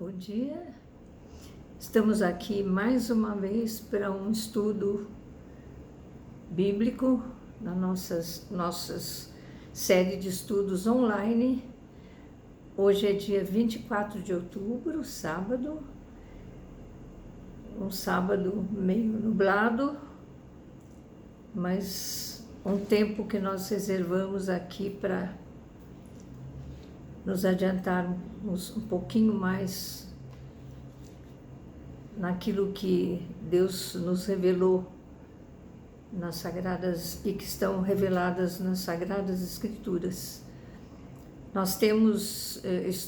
bom dia. Estamos aqui mais uma vez para um estudo bíblico na nossas série de estudos online. Hoje é dia 24 de outubro, sábado. Um sábado meio nublado, mas um tempo que nós reservamos aqui para nos adiantarmos um pouquinho mais naquilo que Deus nos revelou nas Sagradas e que estão reveladas nas Sagradas Escrituras. Nós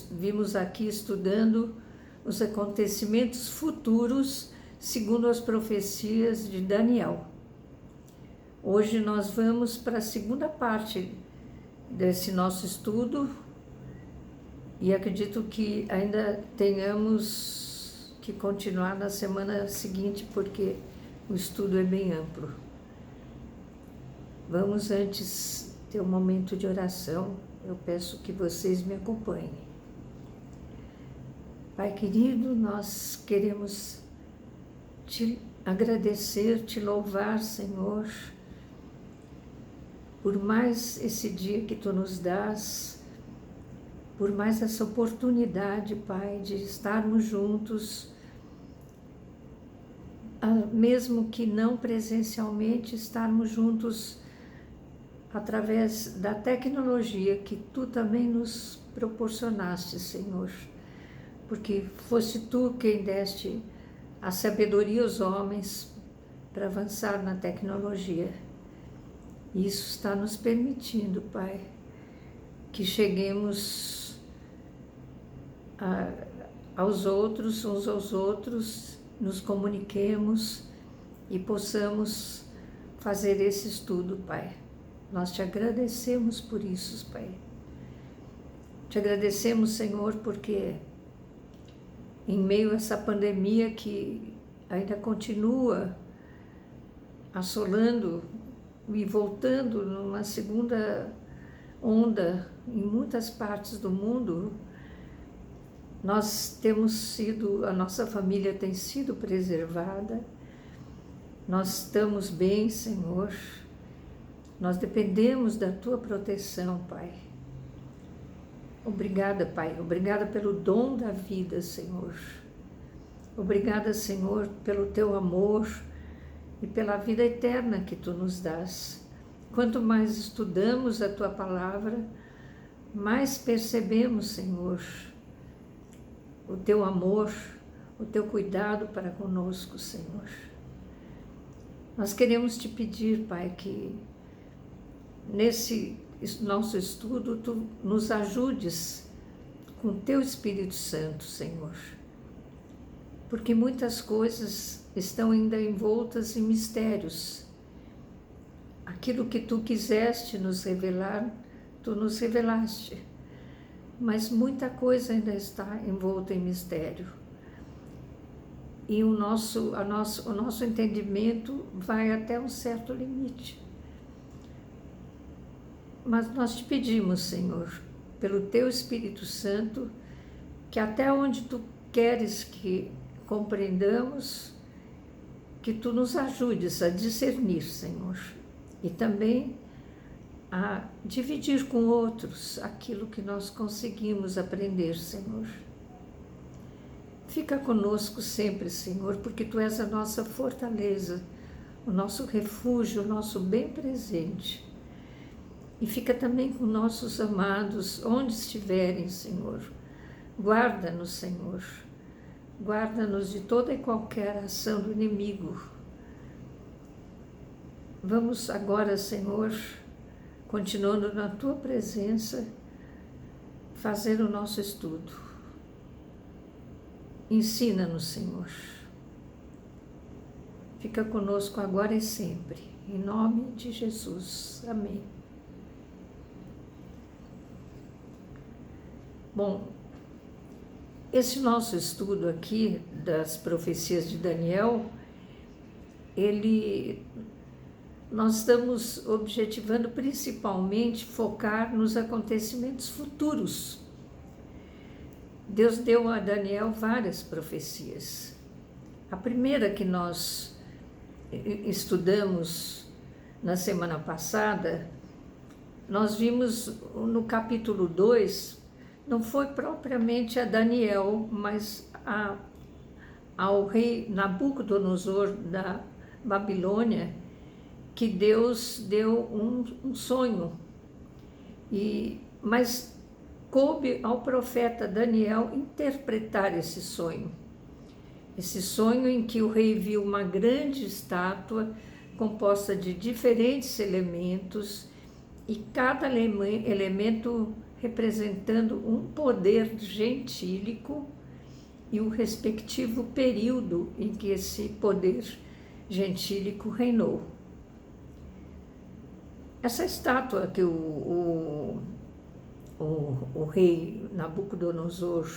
vimos aqui estudando os acontecimentos futuros segundo as profecias de Daniel. Hoje nós vamos para a segunda parte desse nosso estudo e acredito que ainda tenhamos que continuar na semana seguinte, porque o estudo é bem amplo. Vamos antes ter um momento de oração. Eu peço que vocês me acompanhem. Pai querido, nós queremos te agradecer, te louvar, Senhor, por mais esse dia que tu nos dás, por mais essa oportunidade, Pai, de estarmos juntos, mesmo que não presencialmente, estarmos juntos através da tecnologia que tu também nos proporcionaste, Senhor, porque fosse tu quem deste a sabedoria aos homens para avançar na tecnologia. Isso está nos permitindo, Pai, que cheguemos aos outros, uns aos outros, nos comuniquemos e possamos fazer esse estudo, Pai. Nós te agradecemos por isso, Pai. Te agradecemos, Senhor, porque em meio a essa pandemia que ainda continua assolando e voltando numa segunda onda em muitas partes do mundo, a nossa família tem sido preservada, nós estamos bem, Senhor, nós dependemos da tua proteção, Pai. Obrigada, Pai, obrigada pelo dom da vida, Senhor. Obrigada, Senhor, pelo teu amor e pela vida eterna que tu nos dás. Quanto mais estudamos a tua palavra, mais percebemos, Senhor, o teu amor, o teu cuidado para conosco, Senhor. Nós queremos te pedir, Pai, que nesse nosso estudo tu nos ajudes com o teu Espírito Santo, Senhor, porque muitas coisas estão ainda envoltas em mistérios. Aquilo que tu quiseste nos revelar, tu nos revelaste, mas muita coisa ainda está envolta em mistério. E o nosso entendimento vai até um certo limite. Mas nós te pedimos, Senhor, pelo teu Espírito Santo, que até onde tu queres que compreendamos, que tu nos ajudes a discernir, Senhor, e também a dividir com outros aquilo que nós conseguimos aprender, Senhor. Fica conosco sempre, Senhor, porque tu és a nossa fortaleza, o nosso refúgio, o nosso bem presente. E fica também com nossos amados, onde estiverem, Senhor. Guarda-nos, Senhor. Guarda-nos de toda e qualquer ação do inimigo. Vamos agora, Senhor, continuando na tua presença, fazer o nosso estudo. Ensina-nos, Senhor. Fica conosco agora e sempre. Em nome de Jesus. Amém. Bom, esse nosso estudo aqui das profecias de Daniel, nós estamos objetivando principalmente focar nos acontecimentos futuros. Deus deu a Daniel várias profecias. A primeira que nós estudamos na semana passada, nós vimos no capítulo 2, não foi propriamente a Daniel, mas ao rei Nabucodonosor da Babilônia, que Deus deu um sonho. Mas coube ao profeta Daniel interpretar esse sonho. Esse sonho em que o rei viu uma grande estátua composta de diferentes elementos e cada elemento representando um poder gentílico e o respectivo período em que esse poder gentílico reinou. Essa estátua que o rei Nabucodonosor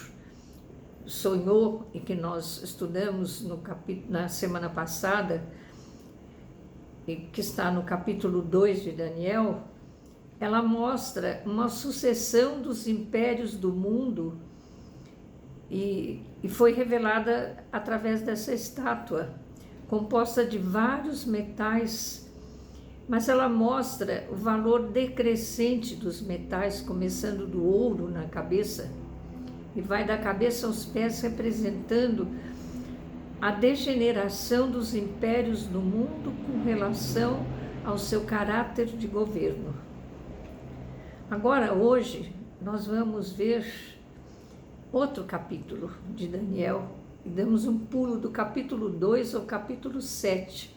sonhou e que nós estudamos na semana passada, e que está no capítulo 2 de Daniel, ela mostra uma sucessão dos impérios do mundo e foi revelada através dessa estátua, composta de vários metais, mas ela mostra o valor decrescente dos metais, começando do ouro na cabeça, e vai da cabeça aos pés, representando a degeneração dos impérios do mundo com relação ao seu caráter de governo. Agora, hoje, nós vamos ver outro capítulo de Daniel, e damos um pulo do capítulo 2 ao capítulo 7.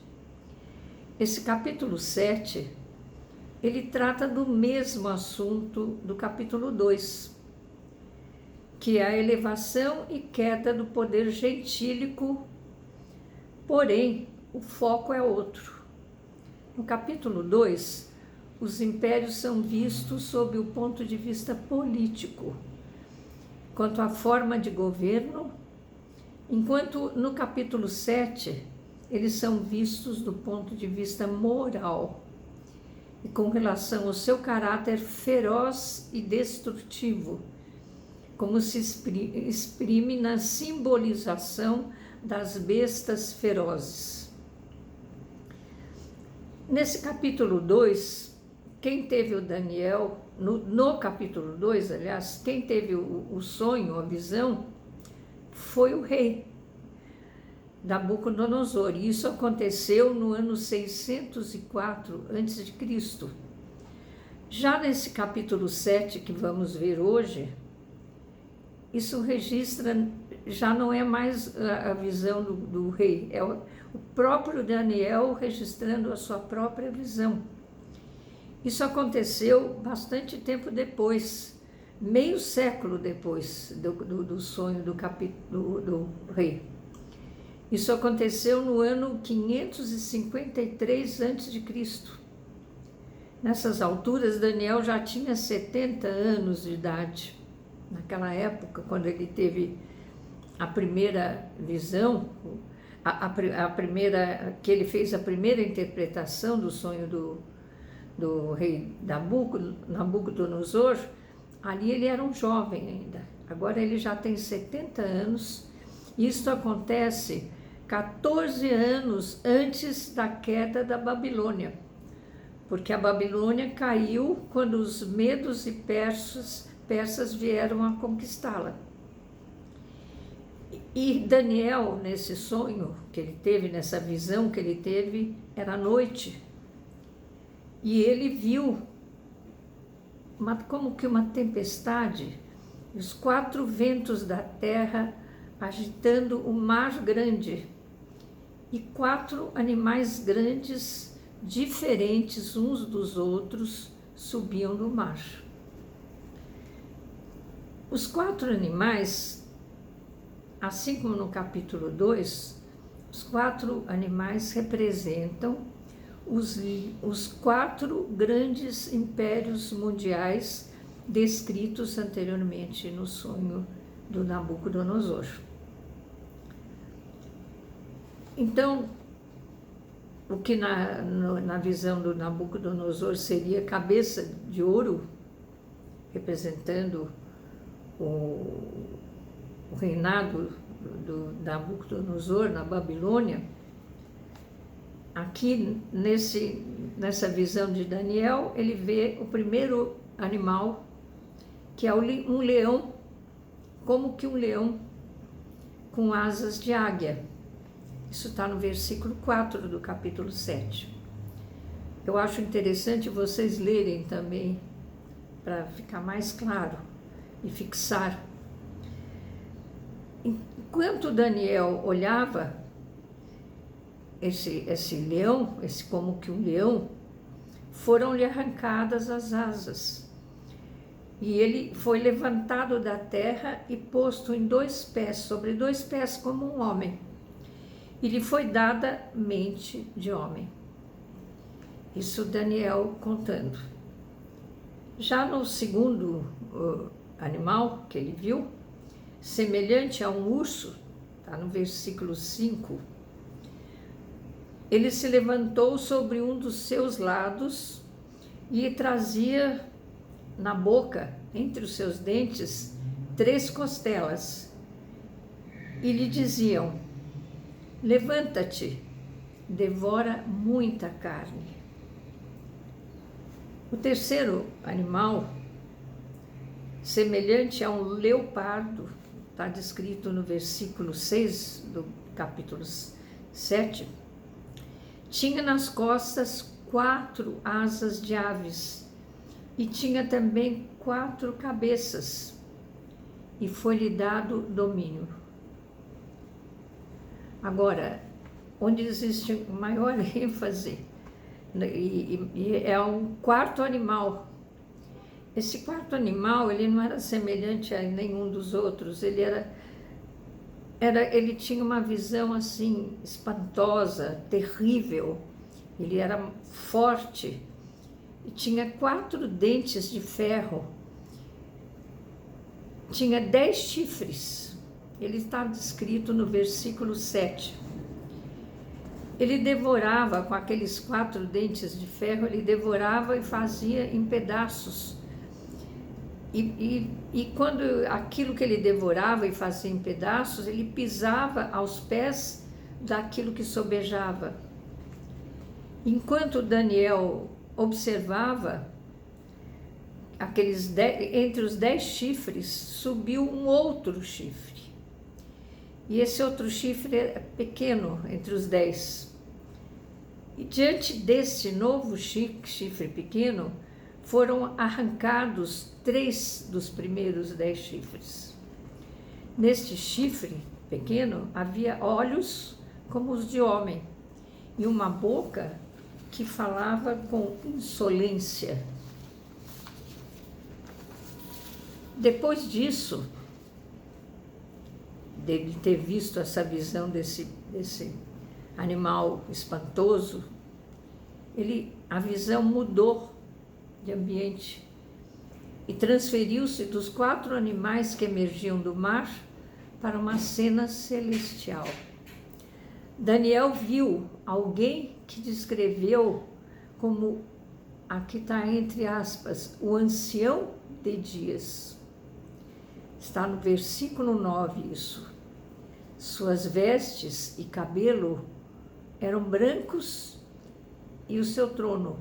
Esse capítulo 7, ele trata do mesmo assunto do capítulo 2, que é a elevação e queda do poder gentílico, porém, o foco é outro. No capítulo 2, os impérios são vistos sob o ponto de vista político, quanto à forma de governo, enquanto no capítulo 7, eles são vistos do ponto de vista moral, e com relação ao seu caráter feroz e destrutivo, como se exprime na simbolização das bestas ferozes. Nesse capítulo 2, quem teve o Daniel, no capítulo 2, aliás, quem teve o sonho, a visão, foi o rei Nabucodonosor. E isso aconteceu no ano 604 a.C. Já nesse capítulo 7 que vamos ver hoje, isso registra, já não é mais a visão do rei, é o próprio Daniel registrando a sua própria visão. Isso aconteceu bastante tempo depois, meio século depois do sonho do rei. Isso aconteceu no ano 553 a.C. Nessas alturas, Daniel já tinha 70 anos de idade. Naquela época, quando ele teve a primeira visão, que ele fez a primeira interpretação do sonho do rei Nabucodonosor, ali ele era um jovem ainda. Agora ele já tem 70 anos. Isso acontece 14 anos antes da queda da Babilônia, porque a Babilônia caiu quando os medos e persas vieram a conquistá-la. E Daniel, nesse sonho que ele teve, nessa visão que ele teve, era noite. E ele viu como que uma tempestade, os 4 ventos da terra agitando o mar grande, e 4 animais grandes, diferentes uns dos outros, subiam do mar. Os 4 animais, assim como no capítulo 2, os 4 animais representam os 4 grandes impérios mundiais descritos anteriormente no sonho do Nabucodonosor. Então, o que na visão do Nabucodonosor seria cabeça de ouro, representando reinado do Nabucodonosor na Babilônia, aqui nessa visão de Daniel, ele vê o primeiro animal, que é um leão, como que um leão com asas de águia. Isso está no versículo 4 do capítulo 7. Eu acho interessante vocês lerem também, para ficar mais claro e fixar. Enquanto Daniel olhava esse leão, esse como que um leão, foram-lhe arrancadas as asas. E ele foi levantado da terra e posto em 2 pés, sobre 2 pés como um homem. E lhe foi dada mente de homem. Isso Daniel contando. Já no segundo animal que ele viu, semelhante a um urso, está no versículo 5, ele se levantou sobre um dos seus lados e trazia na boca, entre os seus dentes, 3 costelas. E lhe diziam: levanta-te, devora muita carne. O terceiro animal, semelhante a um leopardo, está descrito no versículo 6 do capítulo 7, tinha nas costas 4 asas de aves e tinha também 4 cabeças, e foi-lhe dado domínio. Agora, onde existe maior ênfase, e é um quarto animal. Esse quarto animal, ele não era semelhante a nenhum dos outros, ele tinha uma visão assim espantosa, terrível. Ele era forte e tinha 4 dentes de ferro, tinha 10 chifres. Ele está descrito no versículo 7. Ele devorava, com aqueles 4 dentes de ferro, ele devorava e fazia em pedaços. E quando aquilo que ele devorava e fazia em pedaços, ele pisava aos pés daquilo que sobejava. Enquanto Daniel observava, entre os 10 chifres subiu um outro chifre. E esse outro chifre é pequeno entre os 10. E diante deste novo chifre pequeno, foram arrancados 3 dos primeiros 10 chifres. Neste chifre pequeno havia olhos como os de homem e uma boca que falava com insolência. Depois disso, dele ter visto essa visão desse animal espantoso, a visão mudou de ambiente e transferiu-se dos 4 animais que emergiam do mar para uma cena celestial. Daniel viu alguém que descreveu como, aqui está entre aspas, o ancião de dias. Está no versículo 9 isso. Suas vestes e cabelo eram brancos e o seu trono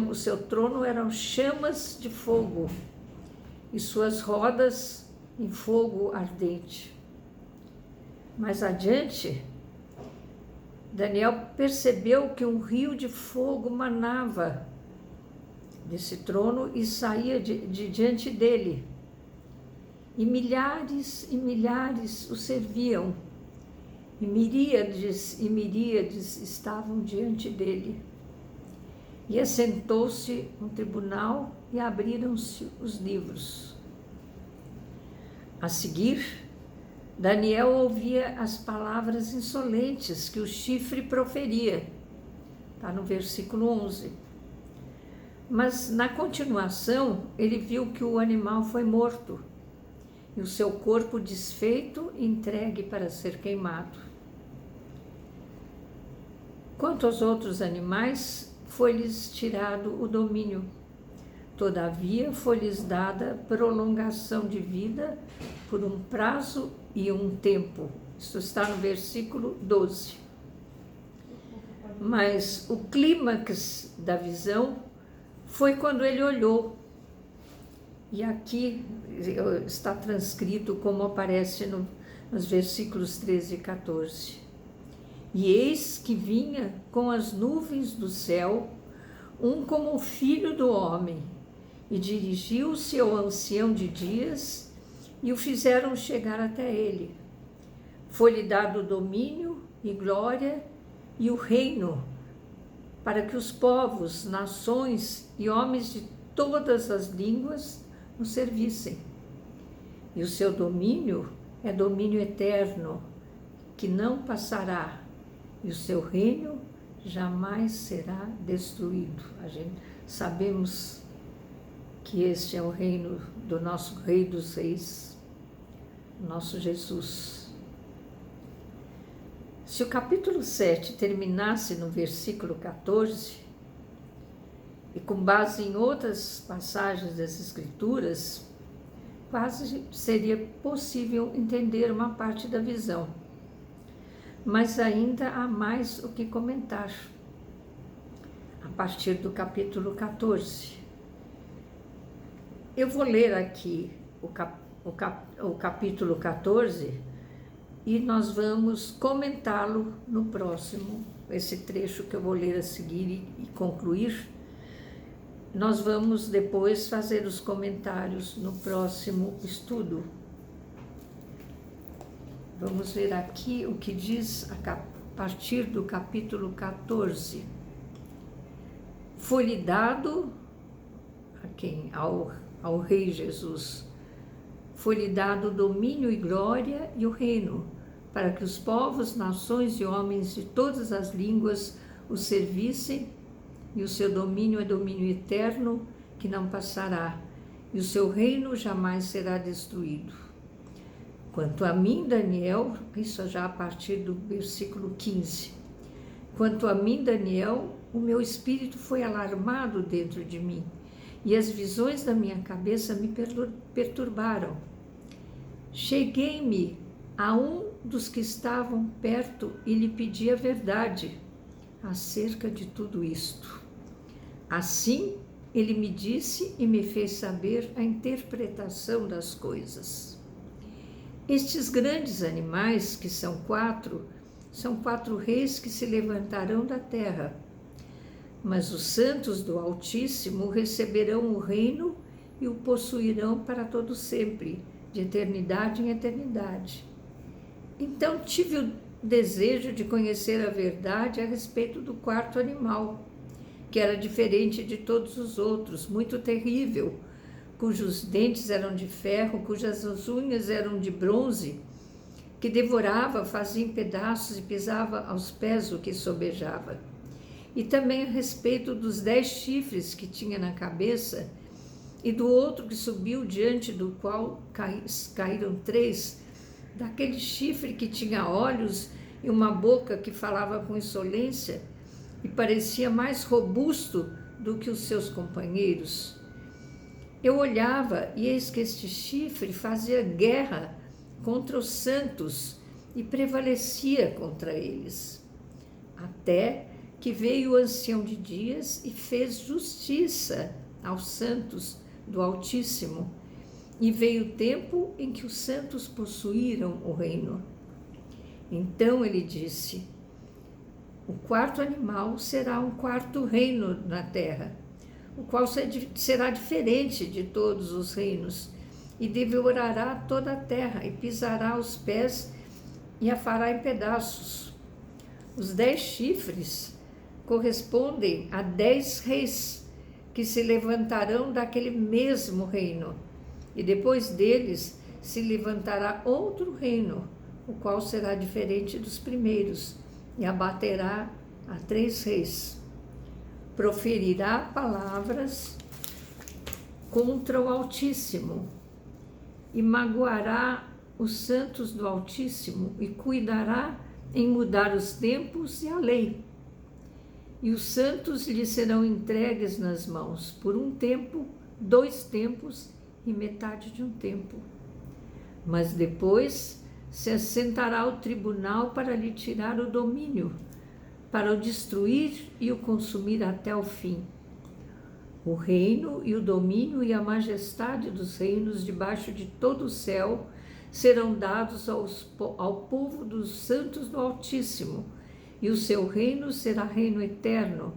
o seu trono eram chamas de fogo e suas rodas em fogo ardente. Mais adiante, Daniel percebeu que um rio de fogo manava desse trono e saía de diante dele. E milhares o serviam, e miríades estavam diante dele. E assentou-se um tribunal e abriram-se os livros. A seguir, Daniel ouvia as palavras insolentes que o chifre proferia. Está no versículo 11. Mas na continuação, ele viu que o animal foi morto e o seu corpo desfeito e entregue para ser queimado. Quanto aos outros animais, foi-lhes tirado o domínio. Todavia, foi-lhes dada prolongação de vida por um prazo e um tempo. Isso está no versículo 12. Mas o clímax da visão foi quando ele olhou. E aqui está transcrito como aparece nos versículos 13 e 14. E eis que vinha com as nuvens do céu, um como o filho do homem, e dirigiu-se ao ancião de dias, e o fizeram chegar até ele. Foi-lhe dado domínio e glória e o reino, para que os povos, nações e homens de todas as línguas o servissem. E o seu domínio é domínio eterno, que não passará, e o seu reino jamais será destruído. Sabemos que este é o reino do nosso Rei dos Reis, nosso Jesus. Se o capítulo 7 terminasse no versículo 14, e com base em outras passagens das Escrituras, quase seria possível entender uma parte da visão. Mas ainda há mais o que comentar. A partir do capítulo 14. Eu vou ler aqui o capítulo 14 e nós vamos comentá-lo no próximo, esse trecho que eu vou ler a seguir e concluir. Nós vamos depois fazer os comentários no próximo estudo. Vamos ver aqui o que diz a partir do capítulo 14. Foi-lhe dado a quem? Ao Rei Jesus. Foi-lhe dado domínio e glória e o reino, para que os povos, nações e homens de todas as línguas o servissem, e o seu domínio é domínio eterno, que não passará, e o seu reino jamais será destruído. Quanto a mim, Daniel, isso já a partir do versículo 15. Quanto a mim, Daniel, o meu espírito foi alarmado dentro de mim, e as visões da minha cabeça me perturbaram. Cheguei-me a um dos que estavam perto e lhe pedi a verdade acerca de tudo isto. Assim, ele me disse e me fez saber a interpretação das coisas. Estes grandes animais, que são quatro reis que se levantarão da terra. Mas os santos do Altíssimo receberão o reino e o possuirão para todo sempre, de eternidade em eternidade. Então tive o desejo de conhecer a verdade a respeito do quarto animal, que era diferente de todos os outros, muito terrível, cujos dentes eram de ferro, cujas unhas eram de bronze, que devorava, fazia em pedaços e pisava aos pés o que sobejava. E também a respeito dos 10 chifres que tinha na cabeça, e do outro que subiu, diante do qual caíram 3, daquele chifre que tinha olhos e uma boca que falava com insolência, e parecia mais robusto do que os seus companheiros. Eu olhava e eis que este chifre fazia guerra contra os santos e prevalecia contra eles. Até que veio o ancião de dias e fez justiça aos santos do Altíssimo, e veio o tempo em que os santos possuíram o reino. Então ele disse: o quarto animal será um quarto reino na terra, o qual será diferente de todos os reinos, e devorará toda a terra, e pisará os pés, e a fará em pedaços. Os 10 chifres correspondem a 10 reis, que se levantarão daquele mesmo reino, e depois deles se levantará outro reino, o qual será diferente dos primeiros, e abaterá a 3 reis. Proferirá palavras contra o Altíssimo, e magoará os santos do Altíssimo, e cuidará em mudar os tempos e a lei. E os santos lhe serão entregues nas mãos, por um tempo, 2 tempos e metade de um tempo. Mas depois se assentará o tribunal para lhe tirar o domínio, para o destruir e o consumir até o fim. O reino e o domínio e a majestade dos reinos debaixo de todo o céu serão dados ao povo dos santos do Altíssimo, e o seu reino será reino eterno,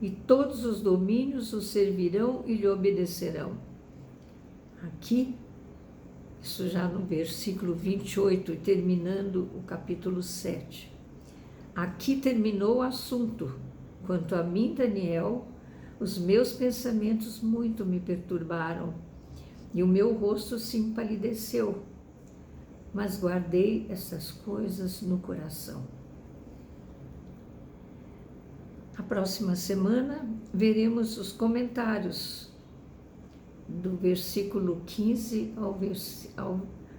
e todos os domínios o servirão e lhe obedecerão. Aqui, isso já no versículo 28, e terminando o capítulo 7. Aqui terminou o assunto. Quanto a mim, Daniel, os meus pensamentos muito me perturbaram, e o meu rosto se empalideceu, mas guardei essas coisas no coração. A próxima semana veremos os comentários do versículo 15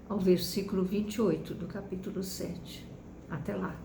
ao versículo 28 do capítulo 7. Até lá.